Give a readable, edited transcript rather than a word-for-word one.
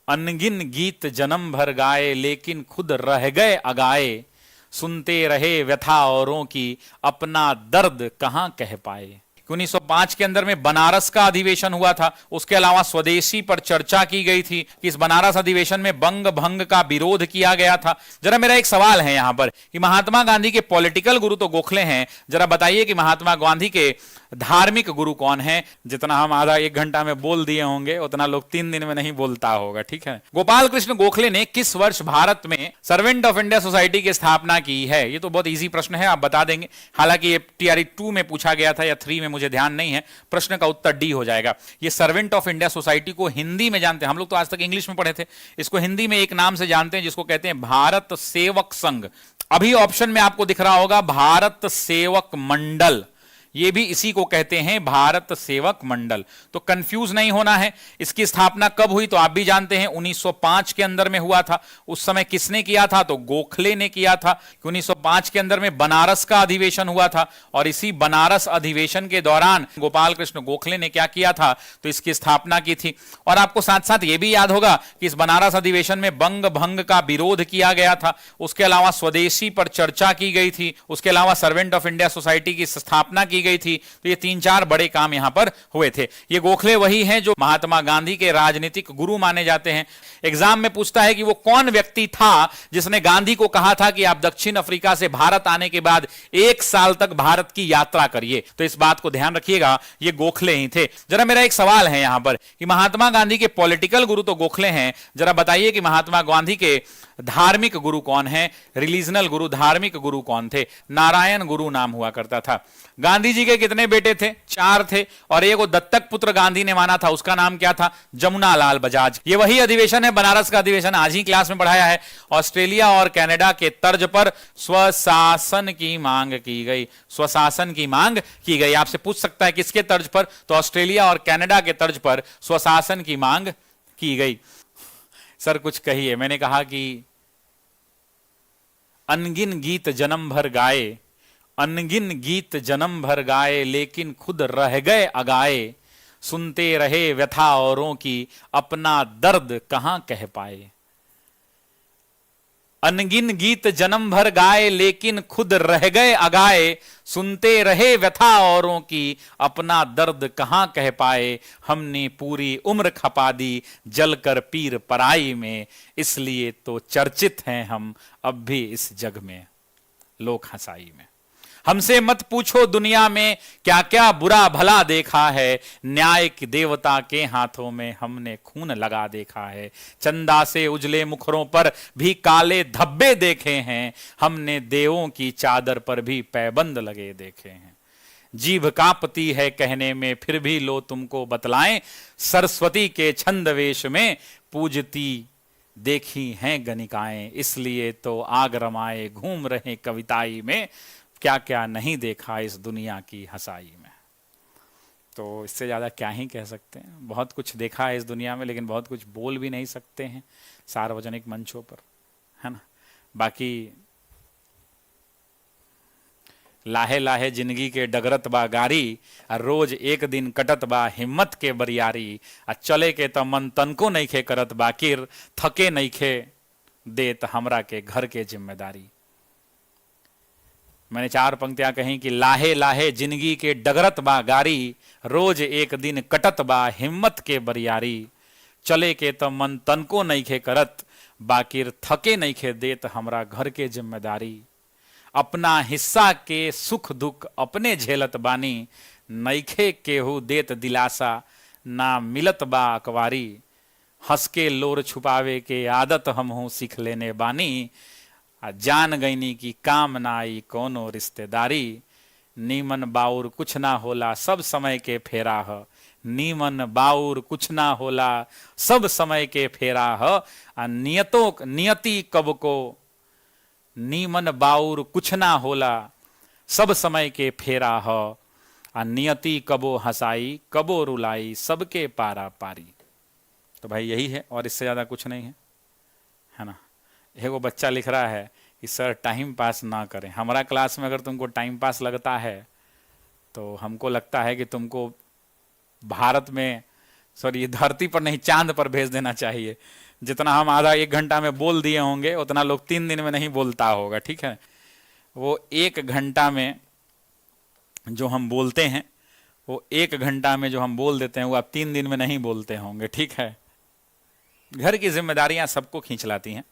अनगिन गीत जन्म भर गाए, लेकिन खुद रह गए अगाए। सुनते रहे व्यथा औरों की, अपना दर्द कहां कह पाए। 1905 के अंदर में बनारस का अधिवेशन हुआ था। उसके अलावा स्वदेशी पर चर्चा की गई थी कि इस बनारस अधिवेशन में बंग भंग का विरोध किया गया था। जरा मेरा एक सवाल है यहां पर कि महात्मा गांधी के पॉलिटिकल गुरु तो गोखले हैं, जरा बताइए कि महात्मा गांधी के धार्मिक गुरु कौन है। जितना हम आधा एक घंटा में बोल दिए होंगे उतना लोग 3 दिन में नहीं बोलता होगा, ठीक है। गोपाल कृष्ण गोखले ने किस वर्ष भारत में सर्वेंट ऑफ इंडिया सोसाइटी की स्थापना की है। ये तो बहुत इजी प्रश्न है, आप बता देंगे। हालांकि ये टीआरई 2 में पूछा गया था या 3 में, मुझे ध्यान नहीं है। प्रश्न का उत्तर डी हो जाएगा। ये सर्वेंट ऑफ इंडिया सोसाइटी को हिंदी में जानते हैं, हम लोग तो आज तक इंग्लिश में पढ़े थे, इसको हिंदी में एक नाम से जानते हैं जिसको कहते हैं भारत सेवक संघ। अभी ऑप्शन में आपको दिख रहा होगा भारत सेवक मंडल, ये भी इसी को कहते हैं, भारत सेवक मंडल। तो कंफ्यूज नहीं होना है। इसकी स्थापना कब हुई तो आप भी जानते हैं, 1905 के अंदर में हुआ था। उस समय किसने किया था तो गोखले ने किया था। 1905 के अंदर में बनारस का अधिवेशन हुआ था और इसी बनारस अधिवेशन के दौरान गोपाल कृष्ण गोखले ने क्या किया था तो इसकी स्थापना की थी। और आपको साथ साथ यह भी याद होगा कि इस बनारस अधिवेशन में बंग भंग का विरोध किया गया था। उसके अलावा स्वदेशी पर चर्चा की गई थी। उसके अलावा सर्वेंट ऑफ इंडिया सोसाइटी की स्थापना की गई थी। तो ये 3-4 बड़े काम यहां पर हुए थे। ये गोखले वही हैं जो महात्मा गांधी के राजनीतिक गुरु माने जाते हैं। एग्जाम में पूछता है कि वो कौन व्यक्ति था जिसने गांधी को कहा था कि आप दक्षिण अफ्रीका से भारत आने के बाद 1 साल तक भारत की यात्रा करिए। तो इस बात को ध्यान रखिएगा, ये गोखले ही थे। जरा मेरा एक सवाल है यहां पर कि महात्मा गांधी के पॉलिटिकल गुरु तो गोखले हैं, जरा बताइए कि महात्मा गांधी के धार्मिक गुरु कौन है, रिलीजनल गुरु, धार्मिक गुरु कौन थे। नारायण गुरु नाम हुआ करता था। गांधी जी के कितने बेटे थे, 4 थे, और एक वो दत्तक पुत्र गांधी ने माना था, उसका नाम क्या था, जमुना लाल बजाज। ये वही अधिवेशन है, बनारस का अधिवेशन, आज ही क्लास में पढ़ाया है। ऑस्ट्रेलिया और कनाडा के तर्ज पर स्वशासन की मांग की गई, स्वशासन की मांग की गई। आपसे पूछ सकता है किसके तर्ज पर, तो ऑस्ट्रेलिया और कनाडा के तर्ज पर स्वशासन की मांग की गई। सर कुछ कहिए। मैंने कहा कि अनगिन गीत जन्म भर गाए, अनगिन गीत जन्म भर गाए, लेकिन खुद रह गए अगाए। सुनते रहे व्यथा औरों की, अपना दर्द कहां कह पाए। अनगिन गीत जन्म भर गाए, लेकिन खुद रह गए अगाए। सुनते रहे व्यथा औरों की, अपना दर्द कहां कह पाए। हमने पूरी उम्र खपा दी, जलकर पीर पराई में। इसलिए तो चर्चित हैं हम अब भी इस जग में, लोक हंसाई में। हमसे मत पूछो दुनिया में क्या क्या बुरा भला देखा है। न्याय की देवता के हाथों में हमने खून लगा देखा है। चंदा से उजले मुखरों पर भी काले धब्बे देखे हैं। हमने देवों की चादर पर भी पैबंद लगे देखे हैं। जीभ कांपती है कहने में, फिर भी लो तुमको बतलाएं। सरस्वती के छंद वेश में पूजती देखी हैं गणिकाएं। इसलिए तो आग रमाए घूम रहे कविताई में। क्या क्या नहीं देखा इस दुनिया की हंसाई में। तो इससे ज़्यादा क्या ही कह सकते हैं। बहुत कुछ देखा है इस दुनिया में, लेकिन बहुत कुछ बोल भी नहीं सकते हैं सार्वजनिक मंचों पर, है ना। बाकी लाहे लाहे जिंदगी के डगरत बा गारी, रोज एक दिन कटत बा हिम्मत के बरियारी। चले के त मन तनको नहीं खे करत, बाकिर थके नहीं खे देत हमरा के घर के जिम्मेदारी। मैंने 4 पंक्तियां कही कि लाहे लाहे जिंदगी के डगरत बा गारी, रोज एक दिन कटत बा हिम्मत के बरियारी। चले के त मन तनको नहीं खे करत, बाकिर थके नहीं खे देत हमरा घर के जिम्मेदारी। अपना हिस्सा के सुख दुख अपने झेलत बानी, नईखे केहू देत दिलासा ना मिलत बा अकवारी। हंस के लोर छुपावे के आदत हमहू सीख लेने बानी। जान गईनी की काम ना आई कोनो रिश्तेदारी। नीमन बाउर कुछ ना होला सब समय के फेरा ह। नीमन बाउर कुछ ना होला सब समय के फेरा ह। नियति कब को नीमन बाउर कुछ ना होला सब समय के फेरा ह। नियति कबो हंसाई कबो रुलाई सबके पारा पारी। तो भाई यही है, और इससे ज्यादा कुछ नहीं है ना। एगो बच्चा लिख रहा है कि सर टाइम पास ना करें। हमारा क्लास में अगर तुमको टाइम पास लगता है तो हमको लगता है कि तुमको भारत में सॉरी धरती पर नहीं, चांद पर भेज देना चाहिए। जितना हम आधा 1 घंटा में बोल दिए होंगे उतना लोग 3 दिन में नहीं बोलता होगा, ठीक है। वो 1 घंटा में जो हम बोलते हैं, वो 1 घंटा में जो हम बोल देते हैं वो आप 3 दिन में नहीं बोलते होंगे, ठीक है। घर की जिम्मेदारियां सबको खींच लाती हैं।